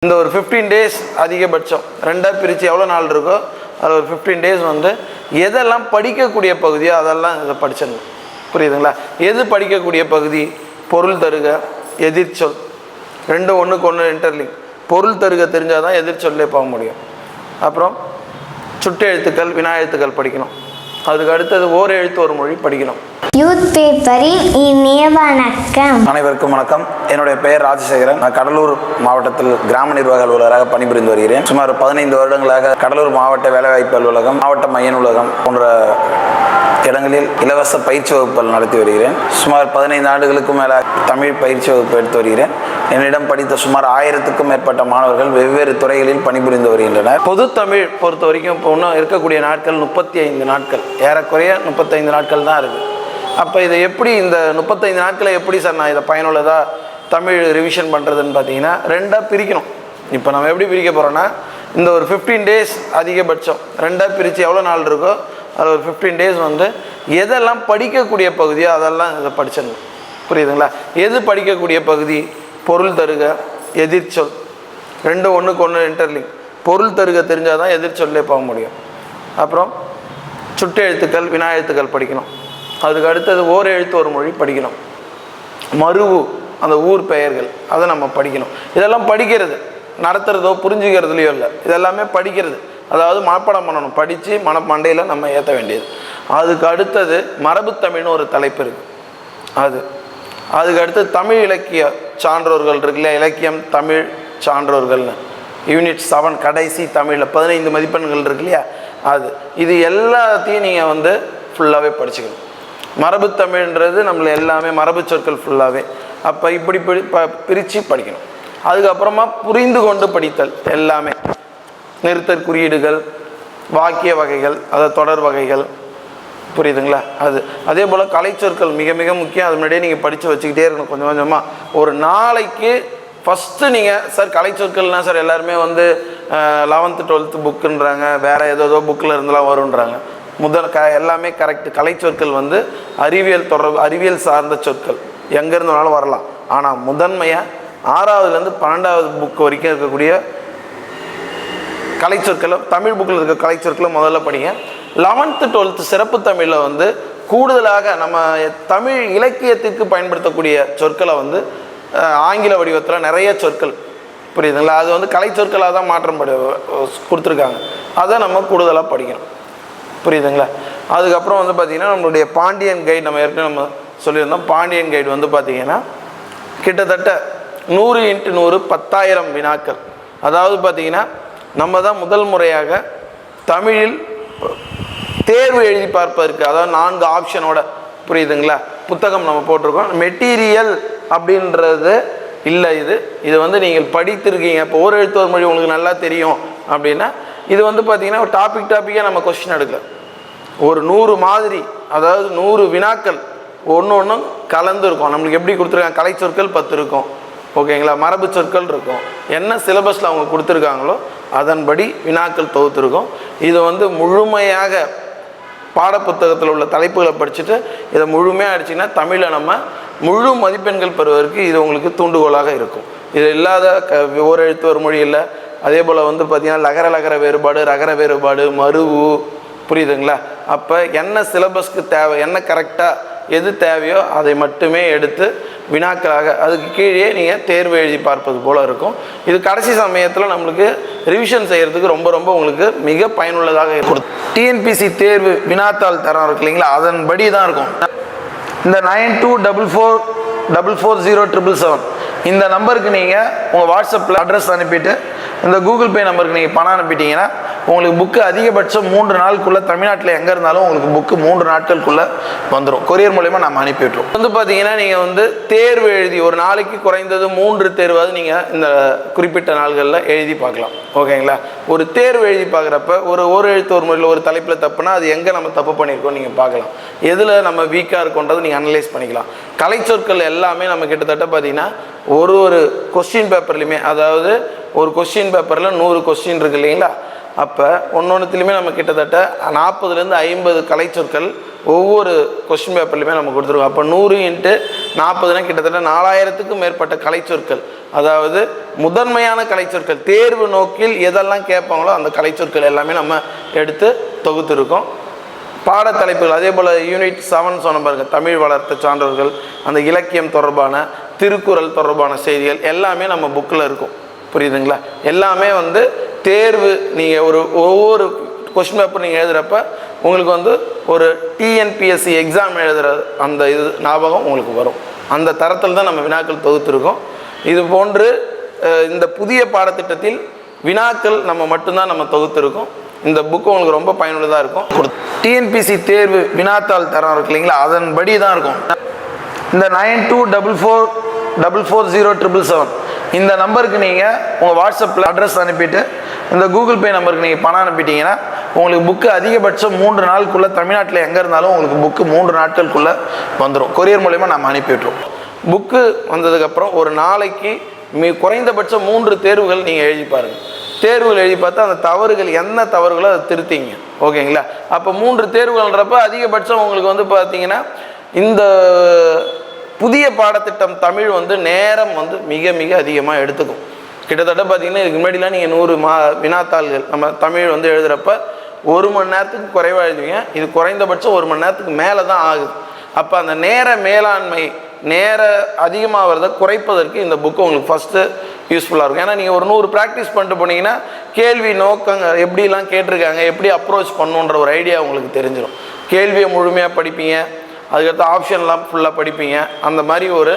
இந்த ஒரு 15 டேஸ் அதிகபட்சம் ரெண்டாக பிரித்து எவ்வளோ நாள் இருக்கோ அது ஒரு 15 டேஸ் வந்து எதெல்லாம் படிக்கக்கூடிய பகுதியோ அதெல்லாம் இதை படிச்சிடணும். புரியுதுங்களா? எது படிக்கக்கூடிய பகுதி? பொருள் தருக, எதிர்ச்சொல், ரெண்டும் ஒன்றுக்கு ஒன்று இன்டர்லிங்க். பொருள் தருக தெரிஞ்சால் தான் எதிர்ச்சொல்லே போக முடியும். அப்புறம் சுட்டெழுத்துக்கள், வினா எழுத்துக்கள் படிக்கணும். அதுக்கு அடுத்தது ஓர் எழுத்து ஒரு மொழி படிக்கணும். யூத் பேப்பரின் இனிய வணக்கம். அனைவருக்கும் வணக்கம். என்னுடைய பெயர் ராஜசேகரன். நான் கடலூர் மாவட்டத்தில் கிராம நிர்வாக அலுவலராக பணிபுரிந்து வருகிறேன். சுமார் 15 வருடங்களாக கடலூர் மாவட்ட வேலைவாய்ப்பு அலுவலகம், மாவட்ட மைய நூலகம் போன்ற இடங்களில் இலவச பயிற்சி வகுப்புகள் நடத்தி வருகிறேன். சுமார் 15 ஆண்டுகளுக்கும் மேலே தமிழ் பயிற்சி வகுப்பு எடுத்து வருகிறேன். என்னிடம் படித்த சுமார் 1000க்கும் மேற்பட்ட மாணவர்கள் வெவ்வேறு துறைகளில் பணிபுரிந்து வருகின்றனர். பொது தமிழ் பொறுத்த வரைக்கும் இப்போ இன்னும் இருக்கக்கூடிய நாட்கள் 35 நாட்கள், ஏறக்குறைய 35 நாட்கள் தான் இருக்குது. அப்போ இதை எப்படி இந்த 35 நாட்களை எப்படி சார் நான் இதை பயனுள்ளதாக தமிழ் ரிவிஷன் பண்ணுறதுன்னு பார்த்தீங்கன்னா ரெண்டாக பிரிக்கணும். இப்போ நம்ம எப்படி பிரிக்க போகிறோன்னா, இந்த ஒரு 15 டேஸ் அதிகபட்சம் ரெண்டாக பிரித்து எவ்வளோ நாள் இருக்கோ அது ஒரு 15 டேஸ் வந்து எதெல்லாம் படிக்கக்கூடிய பகுதியோ அதெல்லாம் இதை படிச்சிடணும். புரியுதுங்களா? எது படிக்கக்கூடிய பகுதி? பொருள் தருக, எதிர்ச்சொல், ரெண்டும் ஒன்றுக்கு ஒன்று இன்டர்லிங்க். பொருள் தருக தெரிஞ்சால் தான் எதிர்ச்சொல்லே போக முடியும். அப்புறம் சுட்டெழுத்துக்கள், வினா எழுத்துக்கள் படிக்கணும். அதுக்கு அடுத்தது ஓர் எழுத்து ஒரு மொழி படிக்கணும். மருவு, அந்த ஊர் பெயர்கள், அதை நம்ம படிக்கணும். இதெல்லாம் படிக்கிறது, நடத்துகிறதோ புரிஞ்சுக்கிறதுலையோ இல்லை, இதெல்லாமே படிக்கிறது. அதாவது மனப்பாடம் பண்ணணும், படித்து மண்டையில் நம்ம ஏற்ற வேண்டியது. அதுக்கு அடுத்தது மரபுத்தமிழ்னு ஒரு தலைப்பு இருக்குது. அதுக்கு அடுத்து தமிழ் இலக்கிய சான்றோர்கள் இருக்குல்ல, இலக்கியம் தமிழ் சான்றோர்கள்னு யூனிட் 7 கடைசி தமிழில் 15 மதிப்பெண்கள் இருக்கு இல்லையா, இது எல்லாத்தையும் நீங்கள் வந்து ஃபுல்லாகவே படிச்சுக்கணும். மரபு தமிழ்ன்றது நம்மளை எல்லாமே மரபு சொற்கள் ஃபுல்லாகவே. அப்போ இப்படி பிரித்து படிக்கணும். அதுக்கப்புறமா புரிந்து கொண்டு படித்தல், எல்லாமே நிறுத்தற் குறியீடுகள், வாக்கிய வகைகள், அதாவது தொடர் வகைகள். புரியுதுங்களா? அதே போல் கலைச்சொற்கள் மிக மிக முக்கியம். அது முன்னாடியே நீங்கள் படித்து வச்சுக்கிட்டே இருக்கணும் கொஞ்சம் கொஞ்சமாக. ஒரு நாளைக்கு ஃபஸ்ட்டு நீங்கள் சார் கலைச்சொற்கள்னால் சார் எல்லாருமே வந்து 11th 12th புக்குன்றாங்க, வேறு ஏதோ புக்கில் இருந்தெல்லாம் வருன்றாங்க. எல்லாமே கரெக்டு. கலைச்சொற்கள் வந்து அறிவியல் சார்ந்த சொற்கள் எங்கேருந்து வேணாலும் வரலாம். ஆனால் முதன்மையாக 6வதுலேருந்து 12வது புக்கு வரைக்கும் இருக்கக்கூடிய கலைச்சொற்களை, தமிழ் புக்கில் இருக்க கலைச்சொற்களை முதல்ல படிங்க. 11th 12th சிறப்பு தமிழில் வந்து கூடுதலாக நம்ம தமிழ் இலக்கியத்திற்கு பயன்படுத்தக்கூடிய சொற்களை வந்து ஆங்கில வடிவத்தில் நிறைய சொற்கள், புரியுதுங்களா, அது வந்து கலைச்சொற்களாக தான் மாற்றம் கொடுத்துருக்காங்க. அதை நம்ம கூடுதலாக படிக்கணும். புரியுதுங்களா? அதுக்கப்புறம் வந்து பார்த்திங்கன்னா நம்மளுடைய பாண்டியன் கைடு, நம்ம ஏற்கனவே நம்ம சொல்லியிருந்தோம். பாண்டியன் கைடு வந்து பார்த்திங்கன்னா கிட்டத்தட்ட 100 × 100 10,000 வினாக்கள். அதாவது பார்த்திங்கன்னா நம்ம தான் முதல் முறையாக தமிழில் தேர்வு எழுதி பார்ப்பதற்கு, அதாவது 4 ஆப்ஷனோட, புரியுதுங்களா, புத்தகம் நம்ம போட்டிருக்கோம். மெட்டீரியல் அப்படின்றது இல்லை, இது வந்து நீங்கள் படித்திருக்கீங்க. இப்போ ஒரு எழுத்து ஒரு மொழி உங்களுக்கு நல்லா தெரியும் அப்படின்னா இது வந்து பார்த்திங்கன்னா ஒரு டாப்பிக்காக நம்ம கொஸ்டின் எடுக்கல. ஒரு 100 மாதிரி, அதாவது 100 வினாக்கள் ஒன்று கலந்து இருக்கும். நம்மளுக்கு எப்படி கொடுத்துருக்காங்க, கலை சொற்கள் 10 இருக்கும், ஓகேங்களா, மரபு சொற்கள் இருக்கும். என்ன சிலபஸில் அவங்க கொடுத்துருக்காங்களோ அதன்படி வினாக்கள் தொகுத்துருக்கும். இது வந்து முழுமையாக பாடப்புத்தகத்தில் உள்ள தலைப்புகளை படிச்சுட்டு இதை முழுமையாக அடிச்சிங்கன்னா தமிழில் நம்ம முழு மதிப்பெண்கள் பெறுவதற்கு இது உங்களுக்கு தூண்டுகோலாக இருக்கும். இது இல்லாத ஒரு எழுத்து ஒரு மொழி இல்லை. அதே போல் வந்து பார்த்திங்கன்னா லகர வேறுபாடு, ரகர வேறுபாடு, மருவு, புரியுதுங்களா? அப்போ என்ன சிலபஸ்க்கு தேவை, என்ன கரெக்டாக எது தேவையோ அதை மட்டுமே எடுத்து வினாக்களாக அதுக்கு கீழே நீங்கள் தேர்வு எழுதி பார்ப்பது போல் இருக்கும். இது கடைசி சமயத்தில் நம்மளுக்கு ரிவிஷன் செய்கிறதுக்கு ரொம்ப ரொம்ப உங்களுக்கு மிக பயனுள்ளதாக இருக்கும். டிஎன்பிசி தேர்வு வினாத்தாள் தரம் இருக்கு இல்லைங்களா, அதன்படி தான் இருக்கும். இந்த 9244407777 இந்த நம்பருக்கு நீங்கள் உங்கள் வாட்ஸ்அப்பில் அட்ரஸ் அனுப்பிட்டு இந்த கூகுள் பே நம்பருக்கு நீங்கள் பணம் அனுப்பிட்டீங்கன்னா உங்களுக்கு புக்கு அதிகபட்சம் 3 நாளுக்குள்ளே, தமிழ்நாட்டில் எங்கே இருந்தாலும் உங்களுக்கு புக்கு 3 நாட்களுக்குள்ளே வந்துடும். கொரியர் மூலயமா நம்ம அனுப்பிவிட்ருவோம். வந்து பார்த்தீங்கன்னா நீங்கள் வந்து தேர்வு எழுதி ஒரு நாளைக்கு குறைந்தது 3 தேர்வாவது நீங்கள் இந்த குறிப்பிட்ட நாள்களில் எழுதி பார்க்கலாம், ஓகேங்களா? ஒரு தேர்வு எழுதி பார்க்குறப்ப ஒரு எழுத்து ஒரு மொழியில் ஒரு தலைப்பில் தப்புனா அது எங்கே நம்ம தப்பு பண்ணியிருக்கோம் நீங்கள் பார்க்கலாம். எதில் நம்ம வீக்காக இருக்கோன்றதை நீங்கள் அனலைஸ் பண்ணிக்கலாம். கலைச்சொற்கள் எல்லாமே நம்ம கிட்டத்தட்ட பார்த்தீங்கன்னா ஒரு கொஸ்டின் பேப்பர்லையுமே, அதாவது ஒரு கொஸ்டின் பேப்பரில் 100 கொஸ்டின் இருக்குது இல்லைங்களா, அப்போ ஒன்றுத்துலையுமே நம்ம கிட்டத்தட்ட 40லேருந்து 50 கலைச்சொற்கள் ஒவ்வொரு கொஸ்டின் பேப்பர்லையுமே நம்ம கொடுத்துருக்கோம். அப்போ 100 × 40னா கிட்டத்தட்ட 4000க்கும் மேற்பட்ட கலைச்சொற்கள் அதாவது முதன்மையான கலைச்சொற்கள் தேர்வு நோக்கில் எதெல்லாம் கேட்பாங்களோ அந்த கலைச்சொற்கள் எல்லாமே நம்ம எடுத்து தொகுத்துருக்கோம். பாடத்தலைப்புகள் அதே போல் யூனிட் 7 சொன்ன பாருங்க, தமிழ் வளர்த்த சான்றோர்கள், அந்த இலக்கியம் தொடர்பான திருக்குறள் தொடர்பான செய்திகள் எல்லாமே நம்ம புக்கில் இருக்கும். புரியுதுங்களா? எல்லாமே வந்து தேர்வு நீங்கள் ஒவ்வொரு கொஸ்டின் பேப்பர் நீங்கள் எழுதுகிறப்ப உங்களுக்கு வந்து ஒரு டிஎன்பிஎஸ்சி எக்ஸாம் எழுதுகிற அந்த இது ஞாபகம் உங்களுக்கு வரும். அந்த தரத்தில் தான் நம்ம வினாக்கள் தொகுத்துருக்கோம். இது போன்று இந்த புதிய பாடத்திட்டத்தில் வினாக்கள் நம்ம மட்டும்தான் நம்ம தொகுத்துருக்கோம். இந்த புக்கு உங்களுக்கு ரொம்ப பயனுள்ளதாக இருக்கும். டிஎன்பிஎஸ்சி தேர்வு வினாத்தாள் தரம் இருக்கு இல்லைங்களா, அதன்படி தான் இருக்கும். இந்த 92444077 இந்த நம்பருக்கு நீங்கள் உங்கள் வாட்ஸ்அப்பில் அட்ரஸ் அனுப்பிட்டு இந்த கூகுள் பே நம்பருக்கு நீங்கள் பணம் அனுப்பிட்டீங்கன்னா உங்களுக்கு புக்கு அதிகபட்சம் 3 நாளுக்குள்ளே தமிழ்நாட்டில் எங்கே இருந்தாலும் உங்களுக்கு புக்கு 3 நாட்களுக்குள்ளே வந்துடும். கொரியர் மூலயமா நம்ம அனுப்பிவிட்ருவோம். புக்கு வந்ததுக்கப்புறம் ஒரு நாளைக்கு குறைந்தபட்சம் 3 தேர்வுகள் நீங்கள் எழுதி பாருங்கள். தேர்வுகள் எழுதி பார்த்தா அந்த தவறுகள் என்ன தவறுகளோ அதை திருத்திங்க. ஓகேங்களா? அப்போ 3 தேர்வுகள்ன்றப்ப அதிகபட்சம் உங்களுக்கு வந்து பார்த்தீங்கன்னா இந்த புதிய பாடத்திட்டம் தமிழ் வந்து நேரம் வந்து மிக மிக அதிகமாக எடுத்துக்கும். கிட்டத்தட்ட பார்த்தீங்கன்னா இதுக்கு முன்னாடிலாம் நீங்கள் 100 வினாத்தாள்கள் நம்ம தமிழ் வந்து எழுதுகிறப்ப 1 மணி நேரத்துக்கு குறைவாக எழுதுவீங்க. இது குறைந்தபட்சம் 1 மணி நேரத்துக்கு மேலே தான் ஆகுது. அப்போ அந்த நேர மேலாண்மை நேர அதிகமாக வரதை குறைப்பதற்கு இந்த புக்கு உங்களுக்கு ஃபஸ்ட்டு யூஸ்ஃபுல்லாக இருக்கும். ஏன்னா நீங்கள் ஒரு 100 ப்ராக்டிஸ் பண்ணிட்டு போனீங்கன்னா கேள்வி நோக்கங்க எப்படிலாம் கேட்டிருக்காங்க, எப்படி அப்ரோச் பண்ணுன்ற ஒரு ஐடியா உங்களுக்கு தெரிஞ்சிடும். கேள்வியை முழுமையாக படிப்பீங்க, அதுக்கடுத்து ஆப்ஷன்லாம் ஃபுல்லாக படிப்பீங்க. அந்த மாதிரி ஒரு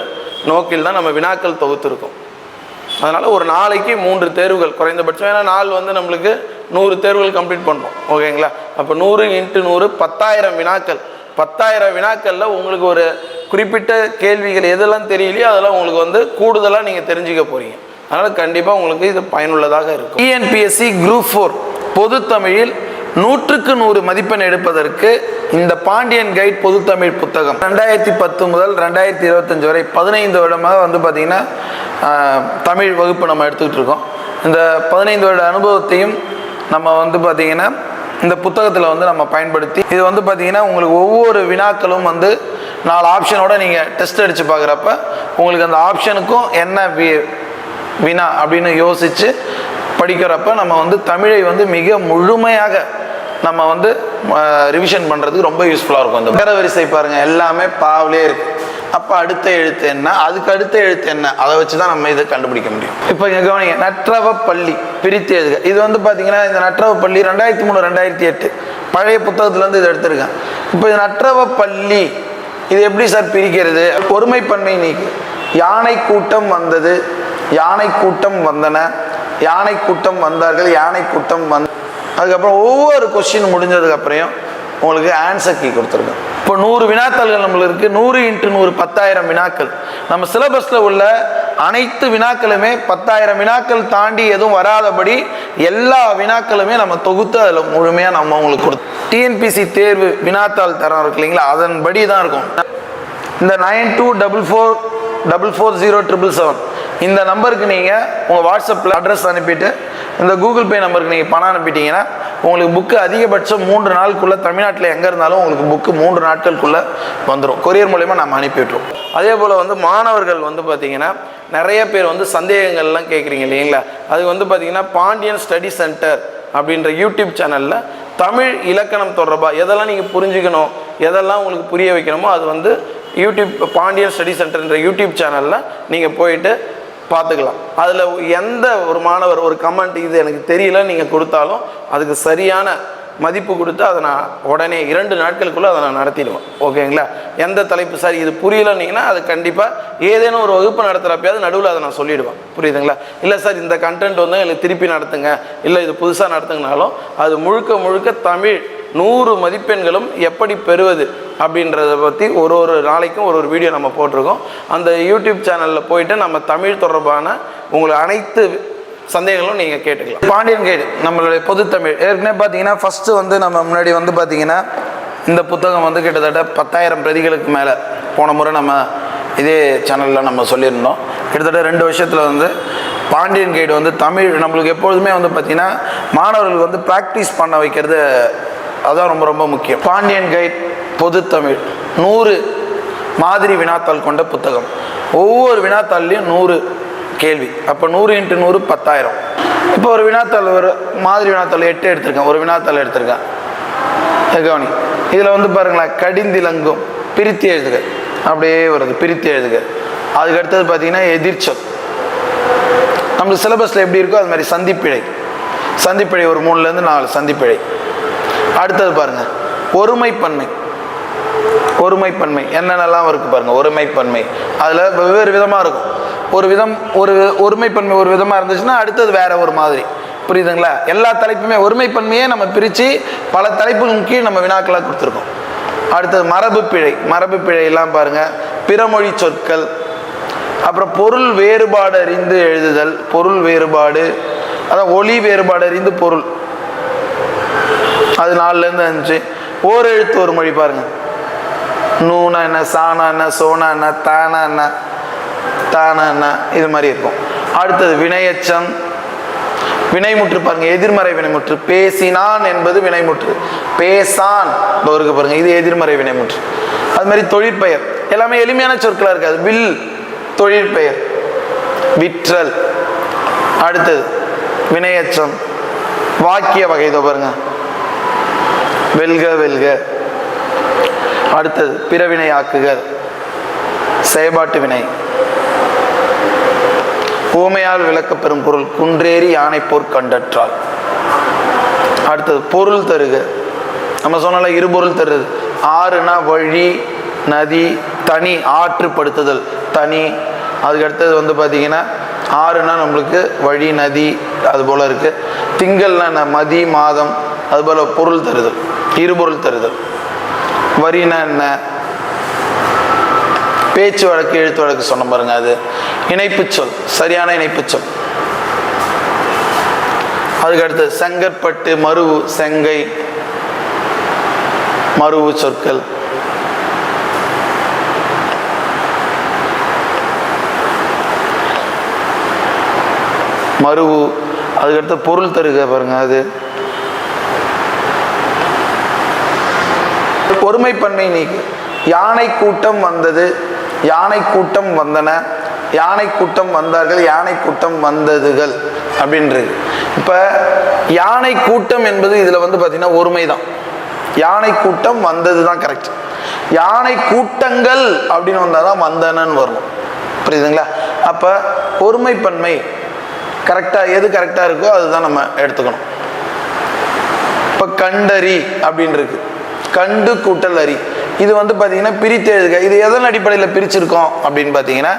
நோக்கில் தான் நம்ம வினாக்கள் தொகுத்துருக்கோம். அதனால் ஒரு நாளைக்கு 3 தேர்வுகள் குறைந்தபட்சம். ஏன்னா நாள் வந்து நம்மளுக்கு 100 தேர்வுகள் கம்ப்ளீட் பண்ணுறோம். ஓகேங்களா? அப்போ 100 × 100 10,000 வினாக்கள். 10,000 வினாக்களில் உங்களுக்கு ஒரு குறிப்பிட்ட கேள்விகள் எதெல்லாம் தெரியலையோ அதெல்லாம் உங்களுக்கு வந்து கூடுதலாக நீங்கள் தெரிஞ்சுக்க போகிறீங்க. அதனால் கண்டிப்பாக உங்களுக்கு இது பயனுள்ளதாக இருக்கும். டிஎன்பிஎஸ்சி குரூப் 4 பொது தமிழில் 100க்கு 100 மதிப்பெண் எடுப்பதற்கு இந்த பாண்டியன் கைட் பொதுத்தமிழ் புத்தகம் 2010 முதல் 2025 வரை 15 வருடமாக வந்து பார்த்திங்கன்னா தமிழ் வகுப்பு நம்ம எடுத்துக்கிட்டு இருக்கோம். இந்த 15 வருட அனுபவத்தையும் நம்ம வந்து பார்த்திங்கன்னா இந்த புத்தகத்தில் வந்து நம்ம பயன்படுத்தி இது வந்து பார்த்திங்கன்னா உங்களுக்கு ஒவ்வொரு வினாக்களும் வந்து 4 ஆப்ஷனோட நீங்கள் டெஸ்ட் அடித்து பார்க்குறப்ப உங்களுக்கு அந்த ஆப்ஷனுக்கும் என்ன வினா அப்படின்னு யோசித்து படிக்கிறப்ப நம்ம வந்து தமிழை வந்து மிக முழுமையாக நம்ம வந்து ரிவிஷன் பண்ணுறதுக்கு ரொம்ப யூஸ்ஃபுல்லாக இருக்கும். இந்த பேர வரிசை பாருங்கள், எல்லாமே பாவிலே இருக்குது. அப்போ அடுத்த எழுத்து என்ன, அதுக்கு அடுத்த எழுத்து என்ன, அதை வச்சு தான் நம்ம இதை கண்டுபிடிக்க முடியும். இப்போ இங்கே கவனிங்க, நற்றவ பள்ளி பிரித்து எழுதுக. இது வந்து பார்த்தீங்கன்னா இந்த நற்றவ பள்ளி 2003 2008 பழைய புத்தகத்துலேருந்து இதை எடுத்திருக்கேன். இப்போ இது நற்றவ பள்ளி இது எப்படி சார் பிரிக்கிறது? ஒருமைப்பன்மை நீக்கு. யானை கூட்டம் வந்தது, யானை கூட்டம் வந்தன, யானை கூட்டம் வந்தார்கள், யானை கூட்டம் அதுக்கப்புறம் ஒவ்வொரு கொஸ்டின் முடிஞ்சதுக்கப்புறம் உங்களுக்கு ஆன்சர் கீ கொடுத்துருக்கேன். இப்போ 100 வினாத்தாள்கள் நம்மளுக்கு இருக்குது. 100 × 100 10,000 வினாக்கள். நம்ம சிலபஸில் உள்ள அனைத்து வினாக்களுமே 10,000 வினாக்கள் தாண்டி எதுவும் வராதபடி எல்லா வினாக்களுமே நம்ம தொகுத்து அதில் முழுமையாக நம்ம உங்களுக்கு டிஎன்பிஎஸ்சி தேர்வு வினாத்தாள் தரம் இருக்கு இல்லைங்களா, அதன்படி தான் இருக்கும். இந்த 92444077 இந்த நம்பருக்கு நீங்கள் உங்கள் வாட்ஸ்அப்பில் அட்ரஸ் அனுப்பிட்டு இந்த கூகுள் பே நம்பருக்கு நீங்கள் பணம் அனுப்பிட்டீங்கன்னா உங்களுக்கு புக்கு அதிகபட்சம் 3 நாளுக்குள்ளே தமிழ்நாட்டில் எங்கே இருந்தாலும் உங்களுக்கு புக்கு 3 நாட்களுக்குள்ளே வந்துடும். கொரியர் மூலயமா நம்ம அனுப்பிவிட்ருவோம். அதே போல் வந்து மாணவர்கள் வந்து பார்த்திங்கன்னா நிறைய பேர் வந்து சந்தேகங்கள்லாம் கேட்குறீங்க இல்லைங்களா, அது வந்து பார்த்திங்கன்னா பாண்டியன் ஸ்டடி சென்டர் அப்படின்ற யூடியூப் சேனலில் தமிழ் இலக்கணம் தொடர்பாக எதெல்லாம் நீங்கள் புரிஞ்சுக்கணும், எதெல்லாம் உங்களுக்கு புரிய வைக்கணுமோ அது வந்து யூடியூப் பாண்டியன் ஸ்டடி சென்டர்ன்ற யூடியூப் சேனலில் நீங்கள் போயிட்டு பார்த்துக்கலாம். அதில் எந்த ஒரு மாணவர் ஒரு கமெண்ட் இது எனக்கு தெரியல நீங்கள் கொடுத்தாலும் அதுக்கு சரியான மதிப்பு கொடுத்து அதை நான் உடனே 2 நாட்களுக்குள்ளே அதை நான் நடத்திடுவேன். ஓகேங்களா? எந்த தலைப்பு சார் இது புரியலன்னீங்கன்னா அது கண்டிப்பாக ஏதேனும் ஒரு வகுப்பு நடத்துகிறப்பயாவது நடுவில் அதை நான் சொல்லிவிடுவேன். புரியுதுங்களா? இல்லை சார் இந்த கண்டென்ட் வந்து எனக்கு திருப்பி நடத்துங்க, இல்லை இது புதுசாக நடத்துங்கனாலும் அது முழுக்க முழுக்க தமிழ் 100 மதிப்பெண்களும் எப்படி பெறுவது அப்படின்றத பற்றி ஒரு நாளைக்கும் ஒரு வீடியோ நம்ம போட்டிருக்கோம். அந்த யூடியூப் சேனலில் போயிட்டு நம்ம தமிழ் தொடர்பான உங்களுக்கு அனைத்து சந்தேகங்களும் நீங்கள் கேட்டுக்கலாம். பாண்டியன் கைடு நம்மளுடைய பொதுத்தமிழ் ஏற்கனவே பார்த்தீங்கன்னா ஃபஸ்ட்டு வந்து நம்ம முன்னாடி வந்து பார்த்திங்கன்னா இந்த புத்தகம் வந்து கிட்டத்தட்ட 10,000 பிரதிகளுக்கு மேலே போன முறை நம்ம இதே சேனலில் நம்ம சொல்லியிருந்தோம். கிட்டத்தட்ட 2 வருஷத்தில் வந்து பாண்டியன் கைடு வந்து தமிழ் நம்மளுக்கு எப்பொழுதுமே வந்து பார்த்திங்கன்னா மாணவர்களுக்கு வந்து ப்ராக்டிஸ் பண்ண வைக்கிறது அதுதான் ரொம்ப ரொம்ப முக்கியம். பாண்டியன் கைட் பொதுத்தமிழ் 100 மாதிரி வினாத்தாள் கொண்ட புத்தகம். ஒவ்வொரு வினாத்தாள்லேயும் 100 கேள்வி. அப்போ 100 × 100 10,000. இப்போ ஒரு வினாத்தாள், ஒரு மாதிரி வினாத்தாள் 8 எடுத்திருக்கேன், ஒரு வினாத்தாள் எடுத்திருக்கேன். கவனி, இதில் வந்து பாருங்களேன், கடிந்திலங்கும் பிரித்து எழுதுக அப்படியே வருது, பிரித்து எழுதுக. அதுக்கு அடுத்தது பார்த்தீங்கன்னா எதிர்ச்சொல். நம்ம சிலபஸில் எப்படி இருக்கோ அது மாதிரி சந்திப்பிழை, சந்திப்பிழை ஒரு 3லேருந்து 4 சந்திப்பிழை. அடுத்தது பாருங்கள் ஒருமைப்பன்மை. ஒருமைப்பன்மை என்னென்னலாம் இருக்குது பாருங்கள். ஒருமைப்பன்மை அதில் வெவ்வேறு விதமாக இருக்கும். ஒருமைப்பன்மை ஒரு விதமாக இருந்துச்சுன்னா அடுத்தது வேற ஒரு மாதிரி, புரியுதுங்களா? எல்லா தலைப்புமே ஒருமைப்பன்மையே நம்ம பிரித்து பல தலைப்புகளின் கீழ் நம்ம வினாக்களாக கொடுத்துருக்கோம். அடுத்தது மரபு பிழை. மரபு பிழையெல்லாம் பாருங்கள், பிறமொழி சொற்கள், அப்புறம் பொருள் வேறுபாடு அறிந்து எழுதுதல், பொருள் வேறுபாடு, அதான் ஒலி வேறுபாடு அறிந்து பொருள், அது 4லேருந்து 5. ஓர் எழுத்து ஒரு மொழி பாருங்கள், நூனா என்ன, சானா என்ன, சோனா என்ன, தானா என்ன, தானா என்ன, இது மாதிரி இருக்கும். அடுத்தது வினையச்சம், வினைமுற்று பாருங்க, எதிர்மறை வினைமுற்று. பேசினான் என்பது வினைமுற்று, பேசான் இருக்கு பாருங்க, இது எதிர்மறை வினைமுற்று. அது மாதிரி தொழிற்பெயர் எல்லாமே எளிமையான சொற்களாக இருக்காது. வில் தொழிற்பெயர், விற்றல். அடுத்தது வினையச்சம், வாக்கிய வகை இதோ பாருங்க, வெல்க வெல்க. அடுத்தது பிறவினை ஆக்குக, செயற்பாட்டு வினை. ஊமையால் விளக்கப்பெறும் பொருள், குன்றேறி யானை போர் கண்டற்றால். அடுத்தது பொருள் தருக, நம்ம சொன்னால இருபொருள் தருது. ஆறுனா வழி, நதி, தனி, ஆற்றுப்படுத்துதல் தனி. அதுக்கு அடுத்தது வந்து பார்த்தீங்கன்னா ஆறுனா நம்மளுக்கு வழி, நதி, அது போல் இருக்குது. திங்கள்னா என்ன, மதி, மாதம், அதுபோல் பொருள் தருதல், இருபொருள் தருதல். வரினா என்ன, பேச்சு வழக்கு, எழுத்து வழக்கு சொன்ன பாருங்க, அது இணைப்பு சொல், சரியான இணைப்பு சொல். அதுக்கு அடுத்து செங்கற்பட்டு, மருவு, செங்கை, மருவு சொற்கள். மருவு. அதுக்கடுத்து பொருள் தருக பாருங்க, அது ஒருமைப்பன்மை நீக்கு. யானை கூட்டம் வந்தது, யானை கூட்டம் வந்தன, யானை கூட்டம் வந்தார்கள், யானை கூட்டம் வந்ததுகள் அப்படின்றது. இப்போ யானை கூட்டம் என்பது இதில் வந்து பார்த்தீங்கன்னா ஒருமை தான். யானை கூட்டம் வந்தது தான் கரெக்ட். யானை கூட்டங்கள் அப்படின்னு வந்தால் தான் வந்தனன்னு வரணும், புரியுதுங்களா? அப்போ ஒருமைப்பன்மை கரெக்டாக எது கரெக்டாக இருக்கோ அதுதான் நம்ம எடுத்துக்கணும். இப்போ கண்டறி அப்படின்னு இருக்கு, கண்டு கூட்டல் அறி. இது வந்து பார்த்தீங்கன்னா பிரித்து எழுதுக. இது எதன் அடிப்படையில் பிரிச்சிருக்கோம் அப்படின்னு பார்த்தீங்கன்னா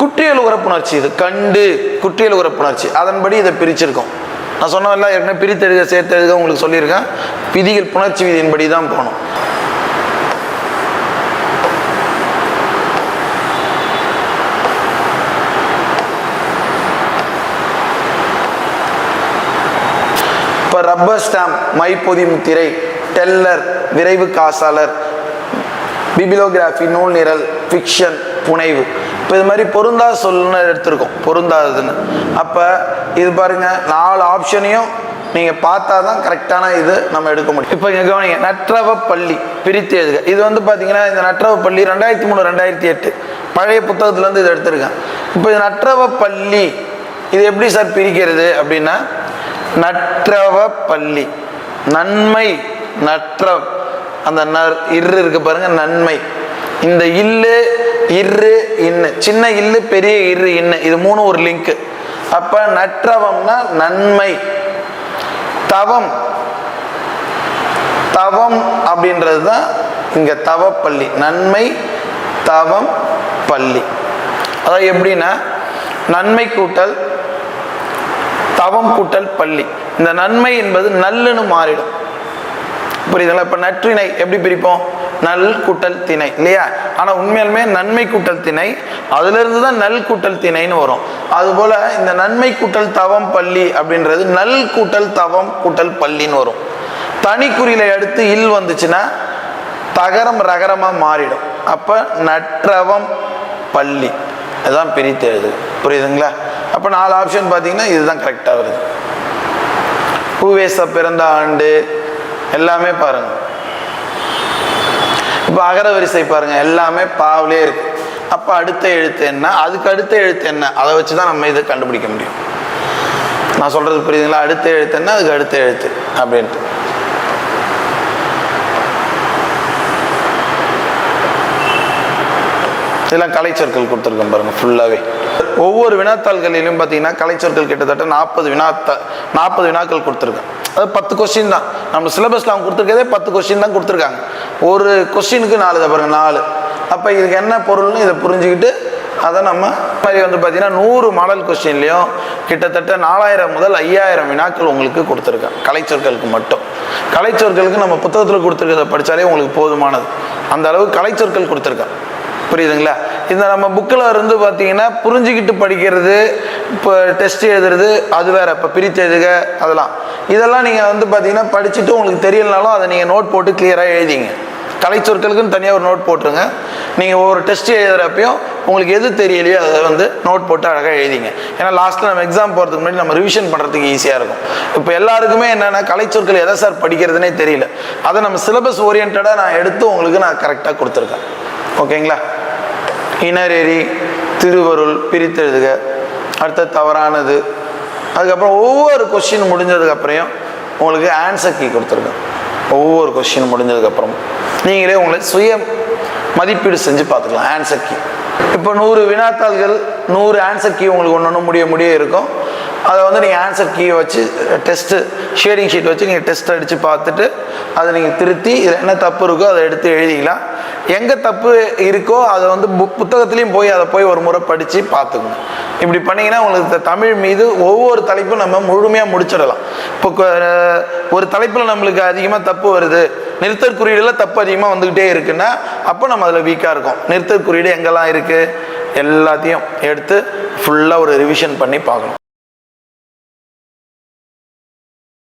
குற்றியல் உறப்புணர்ச்சி. இது கண்டு குற்றியல் உறப்புணர்ச்சி, அதன்படி இதை பிரிச்சிருக்கோம். நான் சொன்னதெல்லாம் ஏற்கனவே பிரித்து எழுத சேர்த்து எழுத உங்களுக்கு சொல்லியிருக்கேன். விதிகள் புணர்ச்சி விதியின்படி தான் போகணும். இப்போ ரப்பர் ஸ்டாம்ப், மைப்பொதி முத்திரை, டெல்லர், விரைவு காசாளர், பிபிலோகிராஃபி, நூல் நிரல், ஃபிக்ஷன், புனைவு. இப்போ இது மாதிரி பொருந்தா சொல்லுன்னு எடுத்திருக்கோம், பொருந்தாதுன்னு. அப்போ இது பாருங்க, 4 ஆப்ஷனையும் நீங்கள் பார்த்தா தான் கரெக்டான இது நம்ம எடுக்க முடியும். இப்போ இங்கே கவனிங்க, நற்றவ பள்ளி பிரித்து எழுதுக. இது வந்து பார்த்தீங்கன்னா இந்த நற்றவ பள்ளி 2003 2008 பழைய புத்தகத்துலேருந்து இது எடுத்திருக்கேன். இப்போ இது நற்றவ பள்ளி, இது எப்படி சார் பிரிக்கிறது அப்படின்னா, நற்றவ பள்ளி, நன்மை, நற்றவ், அந்த இரு இருக்கு பாருங்க, நன்மை. இந்த இல்லு, இரு, இன்னு, சின்ன இல்லு, பெரிய இரு, இன்னு, இது 3 ஒரு லிங்க். அப்ப நற்றவம்னா நன்மை. தவம், தவம் அப்படின்றது தான் இங்க தவப்பள்ளி, நன்மை, தவம், பள்ளி. அதாவது எப்படின்னா நன்மை கூட்டல் தவம் கூட்டல் பள்ளி. இந்த நன்மை என்பது நல்லுன்னு மாறிடும், புரியுதுங்களா? இப்போ நற்றிணை எப்படி பிரிப்போம், நல் கூட்டல் திணை இல்லையா? ஆனால் உண்மையாலுமே நன்மை கூட்டல் திணை, அதுலேருந்து தான் நல் கூட்டல் திணைன்னு வரும். அதுபோல் இந்த நன்மை கூட்டல் தவம் பள்ளி அப்படின்றது நல் கூட்டல் தவம் கூட்டல் பள்ளின்னு வரும். தனிக்குறியில அடுத்து இல் வந்துச்சுன்னா தகரம் ரகரமாக மாறிடும். அப்போ நற்றவம் பள்ளி, அதுதான் பிரித்து எழுது, புரியுதுங்களா? அப்போ 4 ஆப்ஷன் பார்த்தீங்கன்னா இதுதான் கரெக்டாக வருது. பூவேச பிறந்த ஆண்டு எல்லாமே பாருங்க. இப்போ அகர வரிசை பாருங்க, எல்லாமே பாவிலே இருக்கு. அப்போ அடுத்த எழுத்து என்ன, அதுக்கு அடுத்த எழுத்து என்ன, அதை வச்சு தான் நம்ம இதை கண்டுபிடிக்க முடியும். நான் சொல்கிறது புரியுதுங்களா? அடுத்த எழுத்து என்ன, அதுக்கு அடுத்த எழுத்து அப்படின்ட்டு. இதெல்லாம் கலைச்சொற்கள் கொடுத்துருக்கேன் பாருங்கள் ஃபுல்லாகவே. ஒவ்வொரு வினாத்தாள்களிலும் பார்த்தீங்கன்னா கலைச்சொற்கள் கிட்டத்தட்ட 40 வினாக்கள் கொடுத்துருக்கேன். அது 10 கொஸ்டின் தான். நம்ம சிலபஸில் அவங்க கொடுத்துருக்கதே 10 கொஸ்டின் தான் கொடுத்துருக்காங்க. ஒரு கொஸ்டினுக்கு 4 தான் பாருங்கள், 4. அப்போ இதுக்கு என்ன பொருள்னு இதை புரிஞ்சுக்கிட்டு அதை நம்ம மாதிரி வந்து பார்த்தீங்கன்னா 100 மாடல் கொஸ்டின்லேயும் கிட்டத்தட்ட 4000 முதல் 5000 வினாக்கள் உங்களுக்கு கொடுத்துருக்கேன் கலைச்சொற்களுக்கு மட்டும். கலைச்சொற்களுக்கு நம்ம புத்தகத்தில் கொடுத்துருக்கிறத படித்தாலே உங்களுக்கு போதுமானது. அந்த அளவுக்கு கலைச்சொற்கள் கொடுத்துருக்கேன். புரியுதுங்களா? இந்த நம்ம புக்கில் இருந்து பார்த்தீங்கன்னா புரிஞ்சுக்கிட்டு படிக்கிறது, இப்போ டெஸ்ட் எழுதுறது அது வேறு. இப்போ பிரித்து எழுதுக இதெல்லாம் நீங்கள் வந்து பார்த்தீங்கன்னா படிச்சுட்டு உங்களுக்கு தெரியலனாலும் அதை நீங்கள் நோட் போட்டு கிளியராக எழுதிங்க. கலைச்சொற்களுக்குன்னு தனியாக ஒரு நோட் போட்டுருங்க. நீங்கள் ஒவ்வொரு டெஸ்ட் எழுதுகிறப்பையும் உங்களுக்கு எது தெரியலையோ அதை வந்து நோட் போட்டு அழகாக எழுதிங்க. ஏன்னா லாஸ்ட்டில் நம்ம எக்ஸாம் போகிறதுக்கு முன்னாடி நம்ம ரிவிஷன் பண்ணுறதுக்கு ஈஸியாக இருக்கும். இப்போ எல்லாருக்குமே என்னென்னா கலைச்சொற்கள் எதை சார் படிக்கிறதுனே தெரியல. அதை நம்ம சிலபஸ் ஓரியன்டாக நான் எடுத்து உங்களுக்கு நான் கரெக்டாக கொடுத்துருக்கேன். ஓகேங்களா? இனரெறி, திருவருள், பிரித்தெழுதுக, அடுத்த தவறானது. அதுக்கப்புறம் ஒவ்வொரு கொஸ்டின் முடிஞ்சதுக்கப்புறம் உங்களுக்கு ஆன்சர் கீ கொடுத்துருக்கேன். ஒவ்வொரு கொஸ்டின் முடிஞ்சதுக்கப்புறம் நீங்களே உங்களை சுய மதிப்பீடு செஞ்சு பார்த்துக்கலாம். ஆன்சர் கீ இப்போ 100 வினாத்தாள்கள் 100 ஆன்சர் கீ உங்களுக்கு ஒன்று முடிய இருக்கும். அதை வந்து நீங்கள் ஆன்சர் கீயை வச்சு டெஸ்ட்டு ஷேடிங் ஷீட் வச்சு நீங்கள் டெஸ்ட் அடித்து பார்த்துட்டு அதை நீங்கள் திருத்தி இதில் என்ன தப்பு இருக்கோ அதை எடுத்து எழுதிக்கலாம். எங்கே தப்பு இருக்கோ அதை வந்து புத்தகத்துலேயும் போய் ஒரு முறை படித்து பார்த்துக்கணும். இப்படி பண்ணிங்கன்னா உங்களுக்கு தமிழ் மீது ஒவ்வொரு தலைப்பும் நம்ம முழுமையாக முடிச்சிடலாம். இப்போ ஒரு தலைப்பில் நம்மளுக்கு அதிகமாக தப்பு வருது, நிறுத்தற் குறியீடில் தப்பு அதிகமாக வந்துக்கிட்டே இருக்குன்னா அப்போ நம்ம அதில் வீக்காக இருக்கும். நிறுத்தற் குறியீடு எங்கெல்லாம் இருக்குது எல்லாத்தையும் எடுத்து ஃபுல்லாக ஒரு ரிவிஷன் பண்ணி பார்க்கணும்.